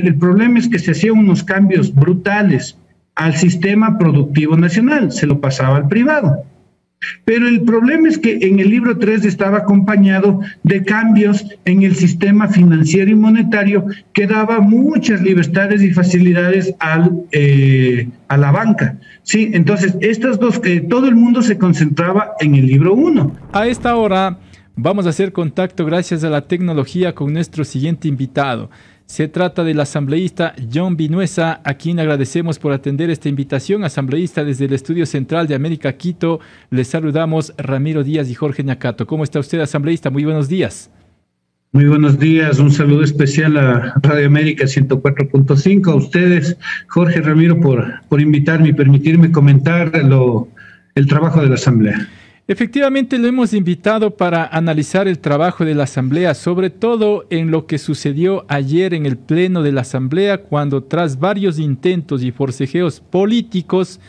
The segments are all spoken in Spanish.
El problema es que se hacían unos cambios brutales al sistema productivo nacional, se lo pasaba al privado. Pero el problema es que en el libro 3 estaba acompañado de cambios en el sistema financiero y monetario que daba muchas libertades y facilidades a la banca. Sí, entonces estas dos, todo el mundo se concentraba en el libro 1. A esta hora vamos a hacer contacto gracias a la tecnología con nuestro siguiente invitado. Se trata del asambleísta John Vinuesa, a quien agradecemos por atender esta invitación. Asambleísta desde el Estudio Central de América Quito, les saludamos Ramiro Díaz y Jorge Ñacato. ¿Cómo está usted, asambleísta? Muy buenos días. Muy buenos días, un saludo especial a Radio América 104.5, a ustedes, Jorge, Ramiro, por invitarme y permitirme comentar el trabajo de la Asamblea. Efectivamente, lo hemos invitado para analizar el trabajo de la Asamblea, sobre todo en lo que sucedió ayer en el Pleno de la Asamblea, cuando tras varios intentos y forcejeos políticos,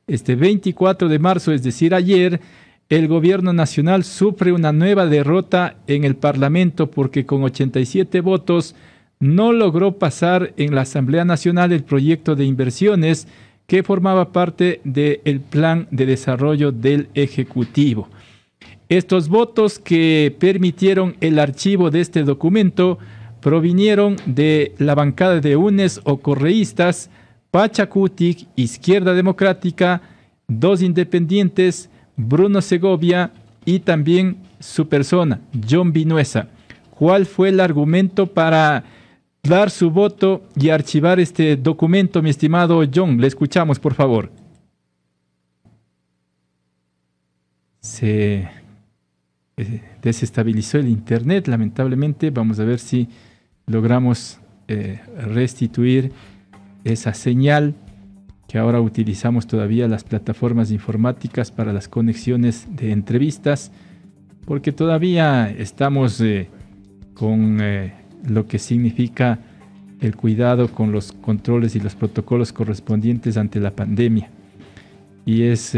este 24 de marzo, es decir, ayer, el gobierno nacional sufre una nueva derrota en el Parlamento porque con 87 votos no logró pasar en la Asamblea Nacional el proyecto de inversiones que formaba parte del plan de desarrollo del Ejecutivo. Estos votos que permitieron el archivo de este documento provinieron de la bancada de UNES o correístas, Pachacutic, Izquierda Democrática, dos independientes, Bruno Segovia y también su persona, John Vinuesa. ¿Cuál fue el argumento para dar su voto y archivar este documento, mi estimado John? Le escuchamos, por favor. Se desestabilizó el internet, lamentablemente. Vamos a ver si logramos restituir esa señal, que ahora utilizamos todavía las plataformas informáticas para las conexiones de entrevistas, porque todavía estamos con lo que significa el cuidado con los controles y los protocolos correspondientes ante la pandemia. Y es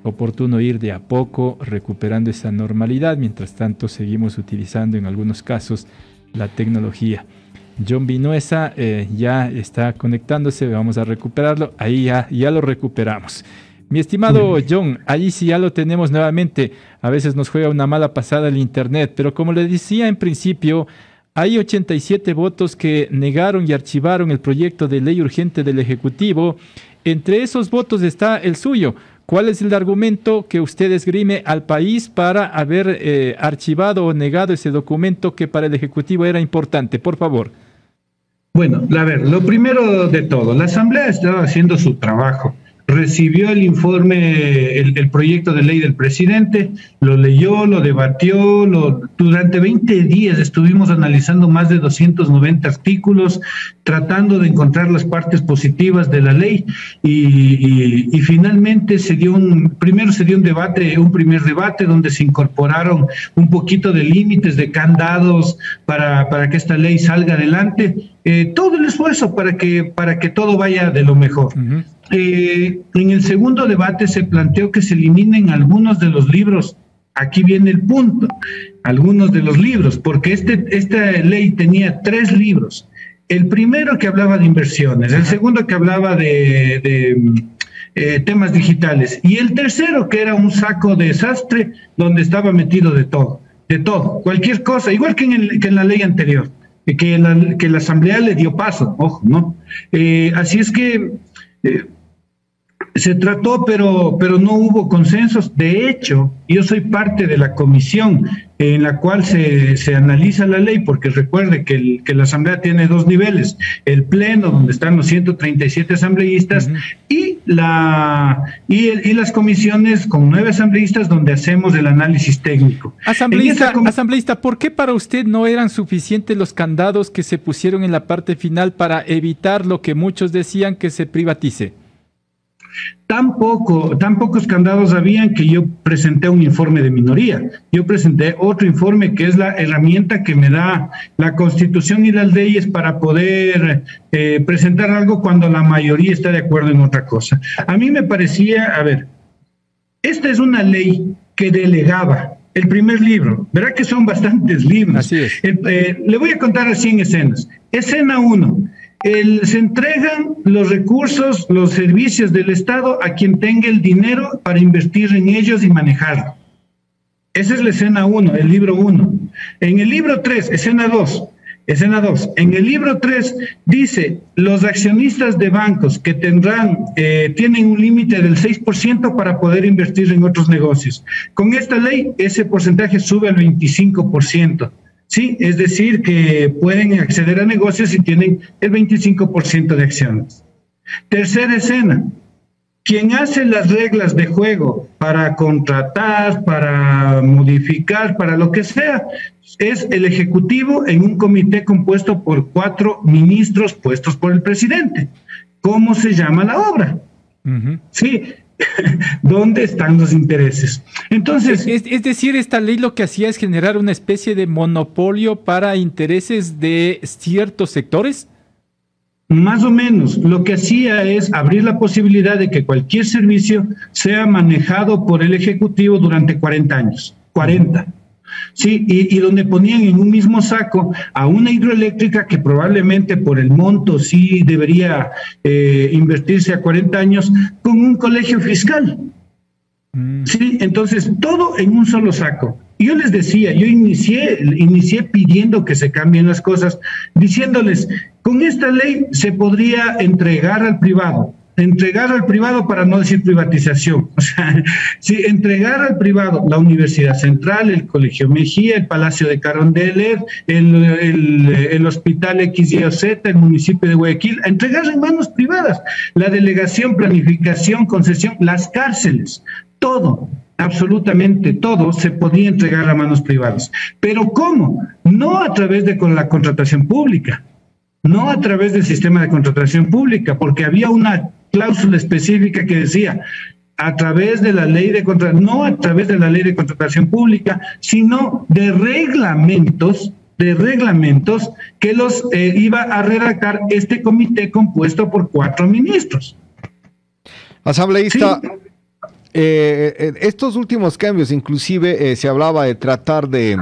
oportuno ir de a poco recuperando esa normalidad. Mientras tanto, seguimos utilizando en algunos casos la tecnología. John Vinuesa ya está conectándose, vamos a recuperarlo. Ahí ya lo recuperamos. Mi estimado John, ahí sí ya lo tenemos nuevamente. A veces nos juega una mala pasada el internet, pero como le decía en principio, hay 87 votos que negaron y archivaron el proyecto de ley urgente del Ejecutivo. Entre esos votos está el suyo. ¿Cuál es el argumento que usted esgrime al país para haber archivado o negado ese documento que para el Ejecutivo era importante? Por favor. Bueno, a ver, lo primero de todo, la Asamblea estaba haciendo su trabajo. Recibió el informe, el proyecto de ley del presidente, lo leyó, lo debatió, durante 20 días estuvimos analizando más de 290 artículos, tratando de encontrar las partes positivas de la ley y finalmente primero se dio un primer debate donde se incorporaron un poquito de límites, de candados para que esta ley salga adelante. Todo el esfuerzo para que todo vaya de lo mejor. Uh-huh. En el segundo debate se planteó que se eliminen algunos de los libros. Aquí viene el punto, algunos de los libros, porque esta ley tenía 3 libros. El primero que hablaba de inversiones, el segundo que hablaba de temas digitales, y el tercero que era un saco de desastre donde estaba metido de todo, cualquier cosa, igual que en la ley anterior. Que la Asamblea le dio paso, ojo, ¿no? Así es que se trató, pero no hubo consensos. De hecho, yo soy parte de la comisión en la cual se analiza la ley, porque recuerde que la Asamblea tiene 2 niveles, el Pleno, donde están los 137 asambleístas, uh-huh, y las comisiones con 9 asambleístas, donde hacemos el análisis técnico. Asambleísta, ¿por qué para usted no eran suficientes los candados que se pusieron en la parte final para evitar lo que muchos decían, que se privatice? Tan pocos candados habían que yo presenté un informe de minoría. Yo presenté otro informe que es la herramienta que me da la Constitución y las leyes para poder presentar algo cuando la mayoría está de acuerdo en otra cosa. A mí me parecía, a ver, esta es una ley que delegaba. El primer libro, verá que son bastantes libros. Así es. Le voy a contar así en escenas. Escena 1. Se entregan los recursos, los servicios del Estado a quien tenga el dinero para invertir en ellos y manejarlo. Esa es la escena 1, el libro 1. En el libro 3, escena 2. En el libro 3 dice, los accionistas de bancos que tienen un límite del 6% para poder invertir en otros negocios. Con esta ley, ese porcentaje sube al 25%. Sí, es decir, que pueden acceder a negocios si tienen el 25% de acciones. Tercera escena. Quien hace las reglas de juego para contratar, para modificar, para lo que sea, es el Ejecutivo en un comité compuesto por 4 ministros puestos por el presidente. ¿Cómo se llama la obra? Sí, ¿dónde están los intereses? Entonces, es decir, esta ley lo que hacía es generar una especie de monopolio para intereses de ciertos sectores. Más o menos, lo que hacía es abrir la posibilidad de que cualquier servicio sea manejado por el Ejecutivo durante 40 años. 40. Sí, y donde ponían en un mismo saco a una hidroeléctrica que probablemente por el monto sí debería invertirse a 40 años con un colegio fiscal. Sí, entonces todo en un solo saco. Yo les decía, yo inicié pidiendo que se cambien las cosas, diciéndoles, con esta ley se podría entregar al privado para no decir privatización, o sea, sí, entregar al privado la Universidad Central, el Colegio Mejía, el Palacio de Carondelet, el Hospital X, Y o Z, el municipio de Guayaquil, a entregar en manos privadas, la delegación, planificación, concesión, las cárceles, todo. Absolutamente todo se podía entregar a manos privadas. ¿Pero cómo? No a través de la contratación pública, no a través del sistema de contratación pública, porque había una cláusula específica que decía a través de la ley de no a través de la ley de contratación pública, sino de reglamentos que los iba a redactar este comité compuesto por 4 ministros. Asambleísta, sí. Estos últimos cambios, inclusive se hablaba de tratar de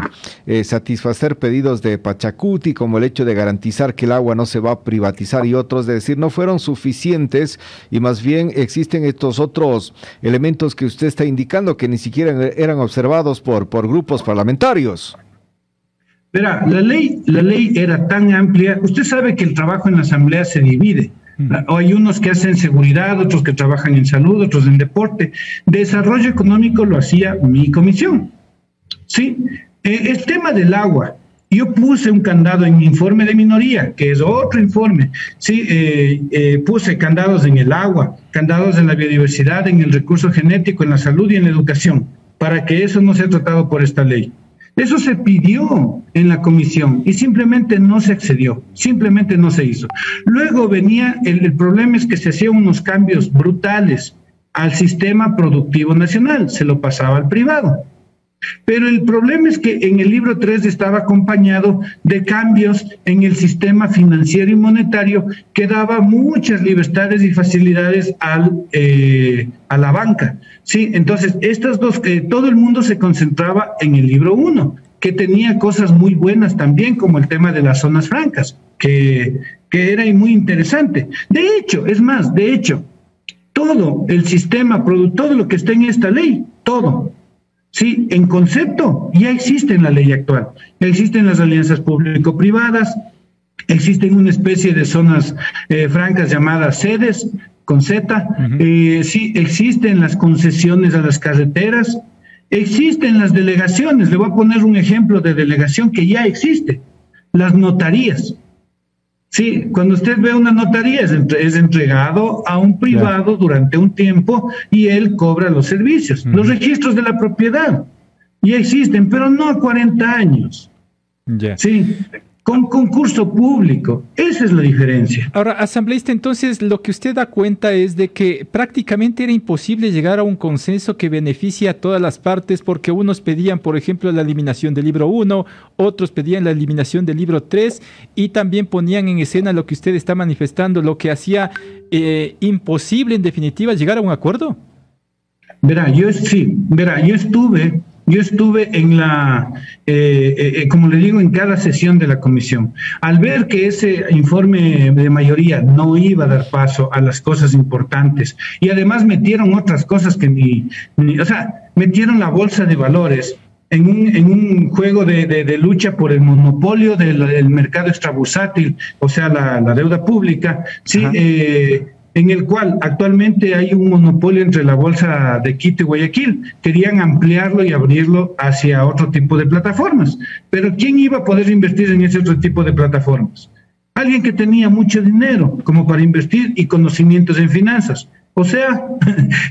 satisfacer pedidos de Pachacuti, como el hecho de garantizar que el agua no se va a privatizar y otros, de decir, no fueron suficientes y más bien existen estos otros elementos que usted está indicando que ni siquiera eran observados por grupos parlamentarios. Verá, la ley era tan amplia. Usted sabe que el trabajo en la Asamblea se divide. Hay unos que hacen seguridad, otros que trabajan en salud, otros en deporte. Desarrollo económico lo hacía mi comisión. Sí, el tema del agua. Yo puse un candado en mi informe de minoría, que es otro informe. Sí, puse candados en el agua, candados en la biodiversidad, en el recurso genético, en la salud y en la educación, para que eso no sea tratado por esta ley. Eso se pidió en la comisión y simplemente no se accedió, simplemente no se hizo. Luego venía, el problema es que se hacían unos cambios brutales al sistema productivo nacional, se lo pasaba al privado. Pero el problema es que en el libro 3 estaba acompañado de cambios en el sistema financiero y monetario que daba muchas libertades y facilidades a la banca. Sí, entonces estas dos, todo el mundo se concentraba en el libro 1, que tenía cosas muy buenas también, como el tema de las zonas francas, que era muy interesante. De hecho, todo el sistema, todo lo que está en esta ley, todo, sí, en concepto, ya existe en la ley actual. Existen las alianzas público-privadas, existen una especie de zonas francas llamadas sedes, con Z, sí, existen las concesiones a las carreteras, existen las delegaciones. Le voy a poner un ejemplo de delegación que ya existe, las notarías. Sí, cuando usted ve una notaría es entregado a un privado durante un tiempo y él cobra los servicios. Los registros de la propiedad ya existen, pero no a 40 años. Sí, con concurso público. Esa es la diferencia. Ahora, asambleísta, entonces lo que usted da cuenta es de que prácticamente era imposible llegar a un consenso que beneficie a todas las partes, porque unos pedían, por ejemplo, la eliminación del libro 1, otros pedían la eliminación del libro 3 y también ponían en escena lo que usted está manifestando, lo que hacía imposible, en definitiva, llegar a un acuerdo. Yo estuve yo estuve en como le digo, en cada sesión de la comisión. Al ver que ese informe de mayoría no iba a dar paso a las cosas importantes, y además metieron otras cosas que o sea, metieron la bolsa de valores en un juego de lucha por el monopolio del mercado extrabursátil, o sea, la deuda pública, sí, en el cual actualmente hay un monopolio entre la bolsa de Quito y Guayaquil. Querían ampliarlo y abrirlo hacia otro tipo de plataformas. Pero ¿quién iba a poder invertir en ese otro tipo de plataformas? Alguien que tenía mucho dinero como para invertir y conocimientos en finanzas. O sea,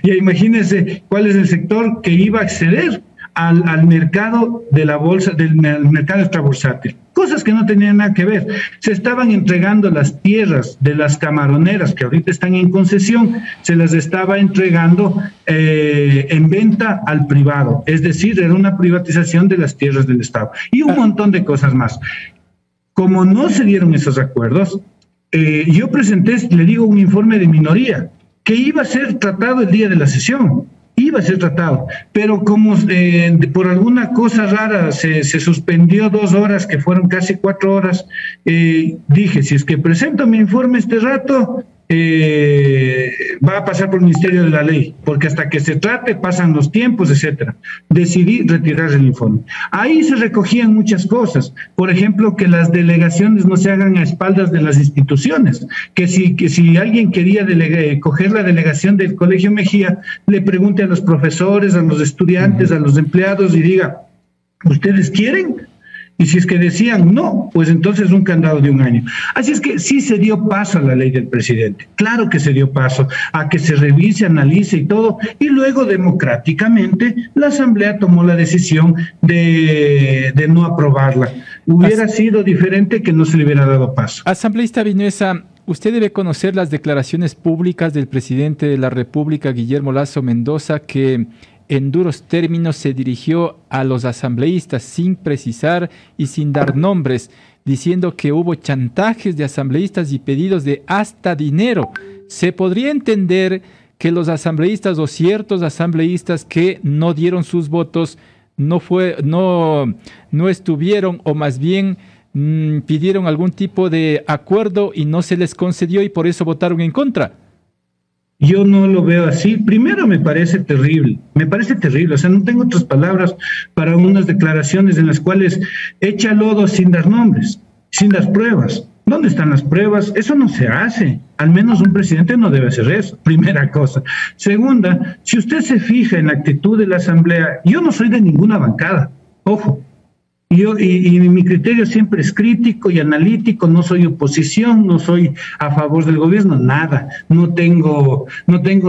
ya imagínense cuál es el sector que iba a acceder al mercado de la bolsa, del mercado extrabursátil. Cosas que no tenían nada que ver. Se estaban entregando las tierras de las camaroneras que ahorita están en concesión, se las estaba entregando en venta al privado. Es decir, era una privatización de las tierras del Estado. Y un montón de cosas más. Como no se dieron esos acuerdos, yo presenté, le digo, un informe de minoría que iba a ser tratado el día de la sesión. Iba a ser tratado, pero como por alguna cosa rara se suspendió 2 horas, que fueron casi 4 horas, dije, si es que presento mi informe este rato, va a pasar por el Ministerio de la Ley, porque hasta que se trate pasan los tiempos, etcétera. Decidí retirar el informe. Ahí se recogían muchas cosas, por ejemplo, que las delegaciones no se hagan a espaldas de las instituciones, que si alguien quería coger la delegación del Colegio Mejía, le pregunte a los profesores, a los estudiantes, a los empleados y diga, ¿ustedes quieren? Y si es que decían no, pues entonces un candado de 1 año. Así es que sí se dio paso a la ley del presidente. Claro que se dio paso a que se revise, analice y todo. Y luego democráticamente la Asamblea tomó la decisión de no aprobarla. Hubiera sido diferente que no se le hubiera dado paso. Asambleísta Vinuesa, usted debe conocer las declaraciones públicas del presidente de la República, Guillermo Lasso Mendoza, que en duros términos se dirigió a los asambleístas sin precisar y sin dar nombres, diciendo que hubo chantajes de asambleístas y pedidos de hasta dinero. ¿Se podría entender que los asambleístas o ciertos asambleístas que no dieron sus votos no estuvieron, o más bien pidieron algún tipo de acuerdo y no se les concedió y por eso votaron en contra? Yo no lo veo así. Primero me parece terrible, o sea, no tengo otras palabras para unas declaraciones en las cuales echa lodo sin dar nombres, sin dar pruebas. ¿Dónde están las pruebas? Eso no se hace. Al menos un presidente no debe hacer eso, primera cosa. Segunda, si usted se fija en la actitud de la Asamblea, yo no soy de ninguna bancada, ojo. Y mi criterio siempre es crítico y analítico, no soy oposición, no soy a favor del gobierno, nada. No tengo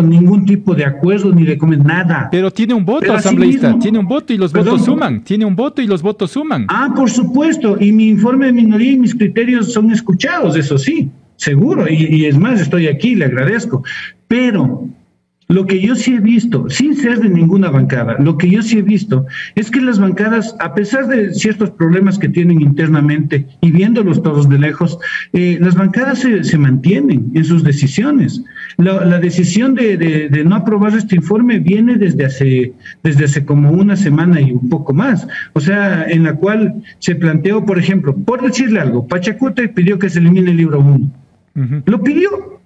ningún tipo de acuerdo ni de nada. Pero tiene un voto, asambleísta, mismo, tiene un voto y los votos suman, tiene un voto y los votos suman. Ah, por supuesto, y mi informe de minoría y mis criterios son escuchados, eso sí, seguro, y es más, estoy aquí, le agradezco. Pero lo que yo sí he visto, sin ser de ninguna bancada, lo que yo sí he visto es que las bancadas, a pesar de ciertos problemas que tienen internamente y viéndolos todos de lejos, las bancadas se mantienen en sus decisiones. La decisión de no aprobar este informe viene desde hace como 1 semana y un poco más, o sea, en la cual se planteó, por ejemplo, por decirle algo, Pachacuti pidió que se elimine el libro 1. Lo pidió.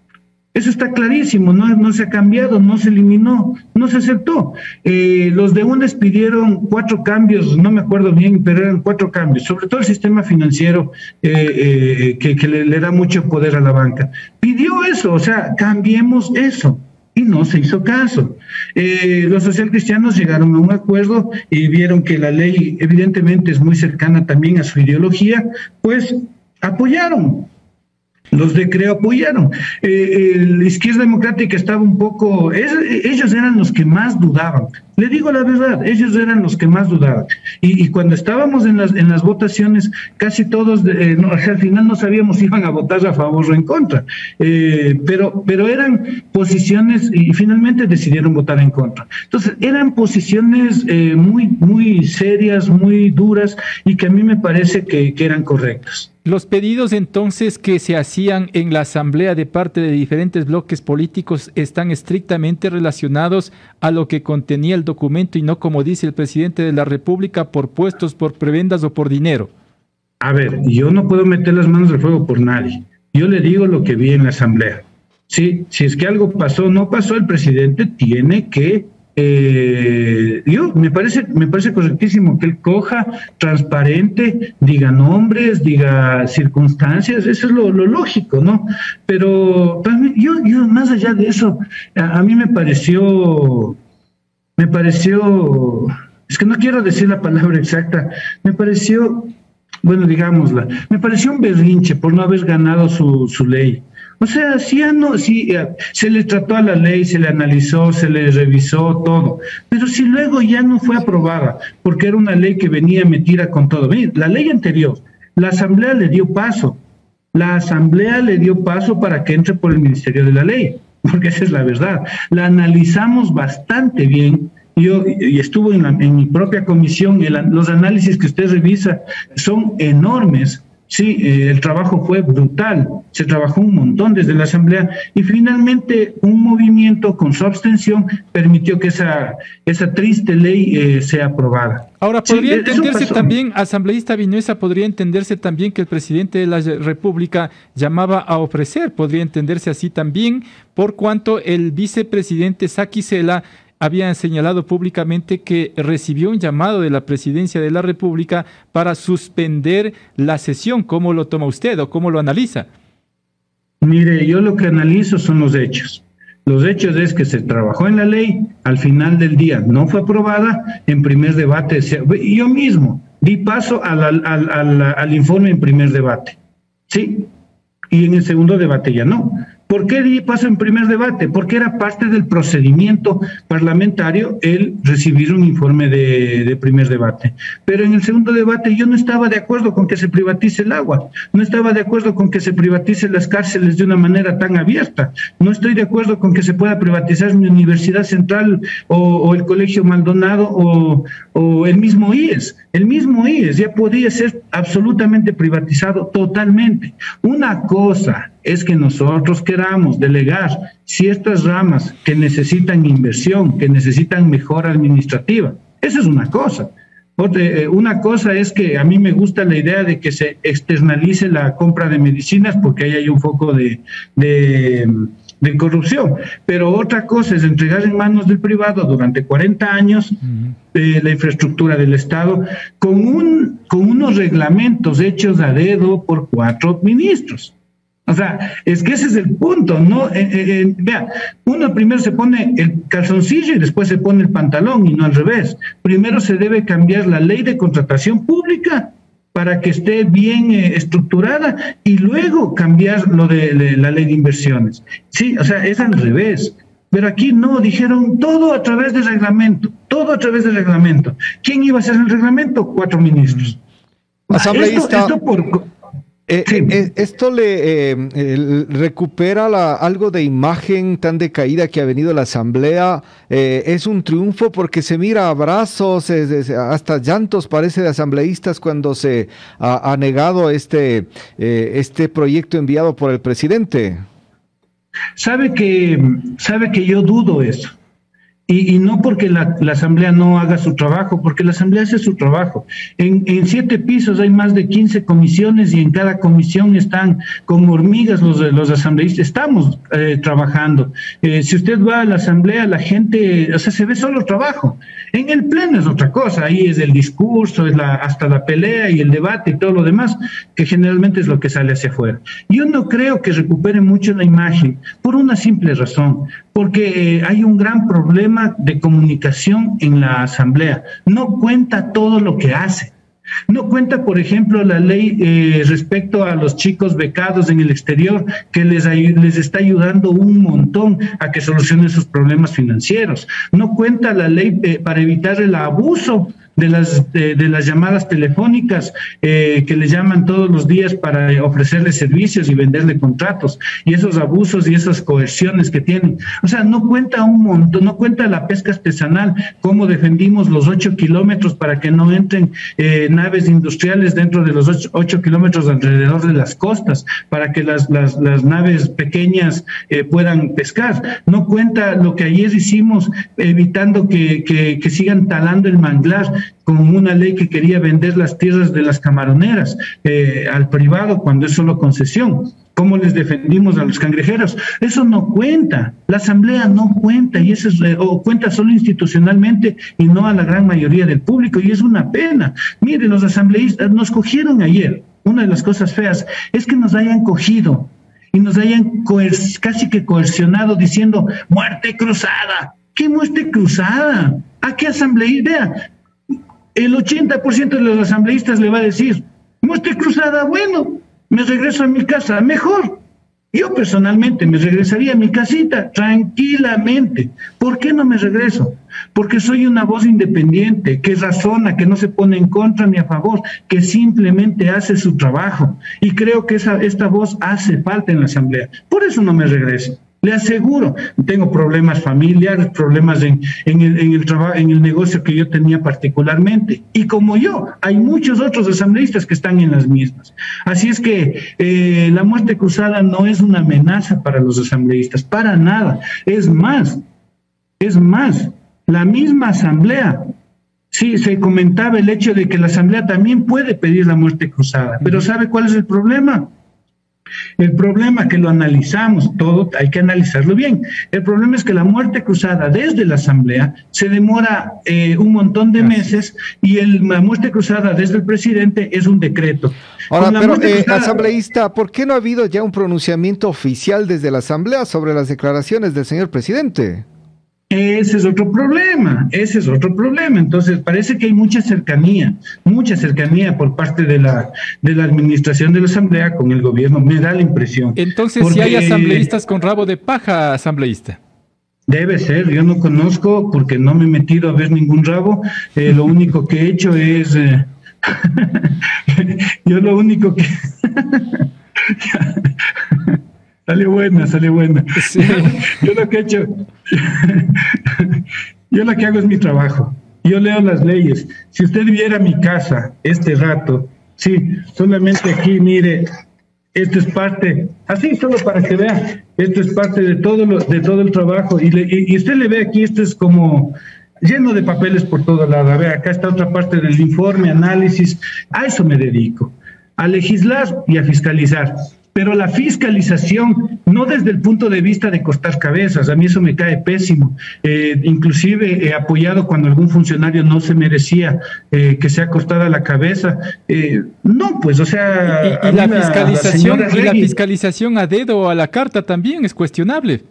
Eso está clarísimo, no se ha cambiado, no se eliminó, no se aceptó. Los de UNES pidieron 4 cambios, no me acuerdo bien, pero eran 4 cambios, sobre todo el sistema financiero que le da mucho poder a la banca. Pidió eso, o sea, cambiemos eso. Y no se hizo caso. Los socialcristianos llegaron a un acuerdo y vieron que la ley evidentemente es muy cercana también a su ideología, pues apoyaron. Los de Creo apoyaron. La izquierda democrática estaba un poco... ellos eran los que más dudaban. Le digo la verdad, ellos eran los que más dudaban. Y cuando estábamos en las votaciones, casi todos, al final no sabíamos si iban a votar a favor o en contra. Pero eran posiciones, y finalmente decidieron votar en contra. Entonces, eran posiciones muy serias, muy duras, y que a mí me parece que eran correctas. Los pedidos entonces que se hacían en la Asamblea de parte de diferentes bloques políticos están estrictamente relacionados a lo que contenía el documento y no, como dice el presidente de la República, por puestos, por prebendas o por dinero. A ver, yo no puedo meter las manos al fuego por nadie. Yo le digo lo que vi en la Asamblea. Sí, si es que algo pasó, no pasó, el presidente tiene que... me parece correctísimo que él coja, transparente, diga nombres, diga circunstancias, eso es lo lógico, ¿no? Pero yo más allá de eso, a mí me pareció, es que no quiero decir la palabra exacta, me pareció, bueno, digámosla, me pareció un berrinche por no haber ganado su ley. O sea, se le trató a la ley, se le analizó, se le revisó todo, pero si luego ya no fue aprobada, porque era una ley que venía metida con todo. Mira, la ley anterior, la Asamblea le dio paso para que entre por el Ministerio de la Ley, porque esa es la verdad. La analizamos bastante bien. Yo estuve en mi propia comisión, los análisis que usted revisa son enormes. Sí, el trabajo fue brutal, se trabajó un montón desde la Asamblea y finalmente un movimiento con su abstención permitió que esa triste ley sea aprobada. Ahora, podría entenderse también, asambleísta Vinuesa, podría entenderse también que el presidente de la República llamaba a ofrecer, podría entenderse así también, por cuanto el vicepresidente Saquicela había señalado públicamente que recibió un llamado de la Presidencia de la República para suspender la sesión. ¿Cómo lo toma usted o cómo lo analiza? Mire, yo lo que analizo son los hechos. Los hechos es que se trabajó en la ley, al final del día no fue aprobada, en primer debate, yo mismo di paso al informe en primer debate, ¿sí? Y en el segundo debate ya no. ¿Por qué di paso en primer debate? Porque era parte del procedimiento parlamentario el recibir un informe de primer debate. Pero en el segundo debate yo no estaba de acuerdo con que se privatice el agua, no estaba de acuerdo con que se privatice las cárceles de una manera tan abierta, no estoy de acuerdo con que se pueda privatizar mi Universidad Central o el Colegio Maldonado o el mismo IES. El mismo IES ya podía ser absolutamente privatizado totalmente. Una cosa es que nosotros queramos delegar ciertas ramas que necesitan inversión, que necesitan mejora administrativa. Esa es una cosa. Una cosa es que a mí me gusta la idea de que se externalice la compra de medicinas porque ahí hay un foco de corrupción, pero otra cosa es entregar en manos del privado durante 40 años la infraestructura del Estado con unos reglamentos hechos a dedo por 4 ministros. O sea, es que ese es el punto, ¿no? Vea, uno primero se pone el calzoncillo y después se pone el pantalón y no al revés. Primero se debe cambiar la ley de contratación pública para que esté bien estructurada y luego cambiar lo de la ley de inversiones. Sí, o sea, es al revés. Pero aquí no, dijeron todo a través del reglamento, todo a través del reglamento. ¿Quién iba a hacer el reglamento? 4 ministros. Asambleísta. Sí. Esto le recupera algo de imagen tan decaída que ha venido la Asamblea. Es un triunfo porque se mira abrazos, hasta llantos parece de asambleístas cuando se ha negado este proyecto enviado por el presidente. Sabe que yo dudo eso. Y no porque la Asamblea no haga su trabajo, porque la Asamblea hace su trabajo. En 7 pisos hay más de 15 comisiones y en cada comisión están como hormigas los asambleístas. Estamos trabajando. Si usted va a la Asamblea, la gente, o sea, se ve solo trabajo. En el Pleno es otra cosa, ahí es el discurso, hasta la pelea y el debate y todo lo demás, que generalmente es lo que sale hacia afuera. Yo no creo que recupere mucho la imagen, por una simple razón, porque hay un gran problema de comunicación en la Asamblea. No cuenta todo lo que hace. No cuenta, por ejemplo, la ley respecto a los chicos becados en el exterior, que les está ayudando un montón a que solucionen sus problemas financieros. No cuenta la ley para evitar el abuso de las llamadas telefónicas que le llaman todos los días para ofrecerle servicios y venderle contratos, y esos abusos y esas coerciones que tienen. O sea, no cuenta un montón, no cuenta la pesca artesanal, cómo defendimos los 8 kilómetros para que no entren naves industriales dentro de los 8 kilómetros alrededor de las costas, para que las naves pequeñas puedan pescar. No cuenta lo que ayer hicimos evitando que sigan talando el manglar con una ley que quería vender las tierras de las camaroneras al privado cuando es solo concesión. ¿Cómo les defendimos a los cangrejeros? Eso no cuenta, la asamblea no cuenta, y eso o cuenta solo institucionalmente y no a la gran mayoría del público, y es una pena. Mire, los asambleístas nos cogieron ayer. Una de las cosas feas es que nos hayan cogido y nos hayan casi que coercionado diciendo muerte cruzada. ¿Qué muerte cruzada? ¿A qué asambleísta? Vea, el 80% de los asambleístas le va a decir muerte cruzada, bueno, me regreso a mi casa, mejor. Yo personalmente me regresaría a mi casita tranquilamente. ¿Por qué no me regreso? Porque soy una voz independiente, que razona, que no se pone en contra ni a favor, que simplemente hace su trabajo. Y creo que esta voz hace falta en la asamblea. Por eso no me regreso. Le aseguro, tengo problemas familiares, problemas en el trabajo, en el negocio que yo tenía particularmente. Y como yo, hay muchos otros asambleístas que están en las mismas. Así es que la muerte cruzada no es una amenaza para los asambleístas, para nada. Es más, la misma asamblea, sí, se comentaba el hecho de que la asamblea también puede pedir la muerte cruzada. Pero ¿sabe cuál es el problema? El problema que lo analizamos todo, hay que analizarlo bien. El problema es que la muerte cruzada desde la asamblea se demora un montón de meses, y la muerte cruzada desde el presidente es un decreto. Ahora, pero asambleísta, ¿por qué no ha habido ya un pronunciamiento oficial desde la asamblea sobre las declaraciones del señor presidente? Ese es otro problema. Entonces, parece que hay mucha cercanía por parte de la administración de la asamblea con el gobierno, me da la impresión. Entonces, si hay asambleístas con rabo de paja, asambleísta. Debe ser, yo no conozco porque no me he metido a ver ningún rabo. Lo único que he hecho es... yo lo único que... Sale buena. Sí. Yo lo que he hecho, yo lo que hago es mi trabajo. Yo leo las leyes. Si usted viera mi casa este rato, sí, solamente aquí, mire, esto es parte, así solo para que vea, esto es parte de todo el trabajo. Y usted le ve aquí, esto es como lleno de papeles por todo lado. A ver, acá está otra parte del informe, análisis. A eso me dedico, a legislar y a fiscalizar. Pero la fiscalización, no desde el punto de vista de cortar cabezas, a mí eso me cae pésimo. Inclusive he apoyado cuando algún funcionario no se merecía que sea cortada la cabeza. No, pues, o sea... Y la fiscalización a dedo o a la carta también es cuestionable.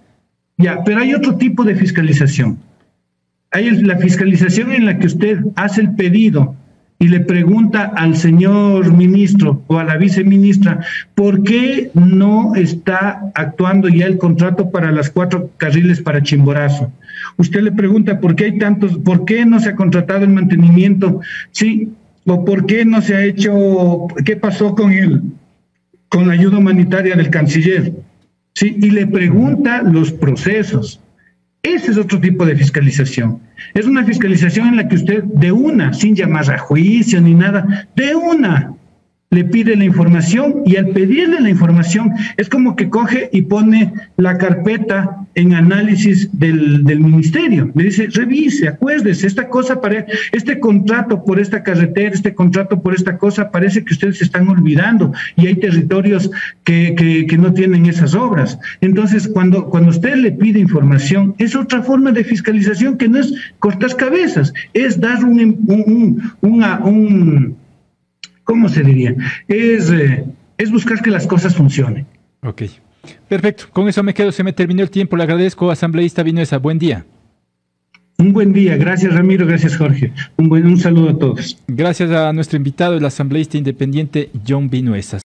Ya, pero hay otro tipo de fiscalización. Hay la fiscalización en la que usted hace el pedido y le pregunta al señor ministro o a la viceministra por qué no está actuando ya el contrato para las 4 carriles para Chimborazo. Usted le pregunta por qué hay tantos, por qué no se ha contratado el mantenimiento, sí, o por qué no se ha hecho, qué pasó con la ayuda humanitaria del canciller, sí, y le pregunta los procesos. Ese es otro tipo de fiscalización. Es una fiscalización en la que usted de una, sin llamar a juicio ni nada, de una le pide la información, y al pedirle la información es como que coge y pone la carpeta en análisis del ministerio. Le dice, revise, acuérdese, este contrato por esta carretera, este contrato por esta cosa, parece que ustedes se están olvidando y hay territorios que no tienen esas obras. Entonces, cuando usted le pide información, es otra forma de fiscalización que no es cortar cabezas, es dar ¿cómo se diría? Es buscar que las cosas funcionen. Ok, perfecto. Con eso me quedo, se me terminó el tiempo. Le agradezco, asambleísta Vinuesa. Buen día. Un buen día. Gracias, Ramiro. Gracias, Jorge. Un saludo a todos. Gracias a nuestro invitado, el asambleísta independiente John Vinuesa.